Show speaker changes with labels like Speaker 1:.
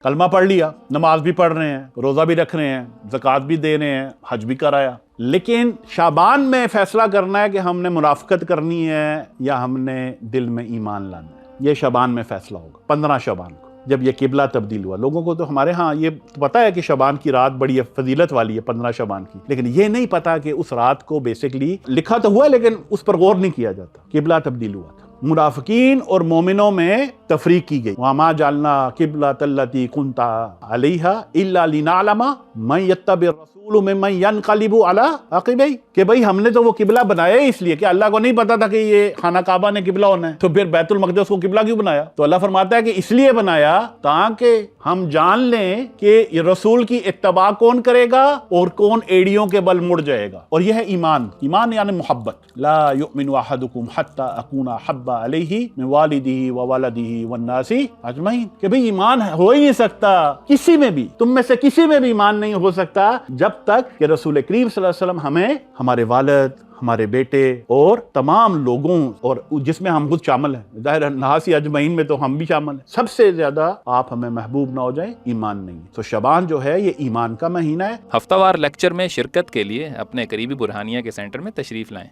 Speaker 1: कलमा पढ़ लिया, नमाज भी पढ़ रहे हैं, रोज़ा भी रख रहे हैं, ज़कात भी दे रहे हैं, हज भी कराया, लेकिन शाबान में फैसला करना है कि हमने मुनाफिकत करनी है या हमने दिल में ईमान लाना है। ये शाबान में फैसला होगा 15 शाबान को, जब ये किबला तब्दील हुआ। लोगों को तो हमारे यहाँ ये तो पता है कि शाबान की रात बड़ी फजीलत वाली है 15 शाबान की, लेकिन ये नहीं पता कि उस रात को बेसिकली लिखा तो हुआ लेकिन उस पर गौर नहीं किया जाता। किबला तब्दील हुआ था, मुनाफिकीन और मोमिनों में तफरीक की गई। वमा जालना किबला तल्लती कुंता अलैहा इल्ला लिनालमा मन यत्तबि रसूल मिम्मन यनक़लिबु अला अक़िबैहि, कि भाई हमने तो वो किबला बनाया ही इसलिए कि अल्लाह को नहीं पता था कि ये खाना काबा ने किबला होना है, तो फिर बैतुल मक़दिस को किबला क्यों बनाया? तो अल्लाह फरमाता है कि इसलिए बनाया ताकि हम जान लें कि रसूल की इत्तबा कौन करेगा और कौन एड़ियों के बल मुड़ जाएगा। और यह है ईमान। ईमान यानी मोहब्बत। ला युमिनु अहदुकुम हत्ता अकूना हब्बा अलैहि मिन वालिदिही व वलदिही वन्नासी अजमईन, कि भाई ईमान हो ही नहीं सकता किसी में भी, तुम में से किसी में भी ईमान नहीं हो सकता जब तक कि रसूल करीम सल्लल्लाहु अलैहि वसल्लम हमें हमारे वालिद, हमारे बेटे और तमाम लोगों, और जिसमें हम खुद शामिल हैं, ज़ाहिर है नासी अजमईन में तो हम भी शामिल हैं, सबसे ज्यादा आप हमें महबूब ना हो जाए ईमान नहीं। तो शबान जो है ये ईमान का महीना है।
Speaker 2: हफ्तावार लेक्चर में शिरकत के लिए अपने करीबी बुरहानिया के सेंटर में तशरीफ लाएं।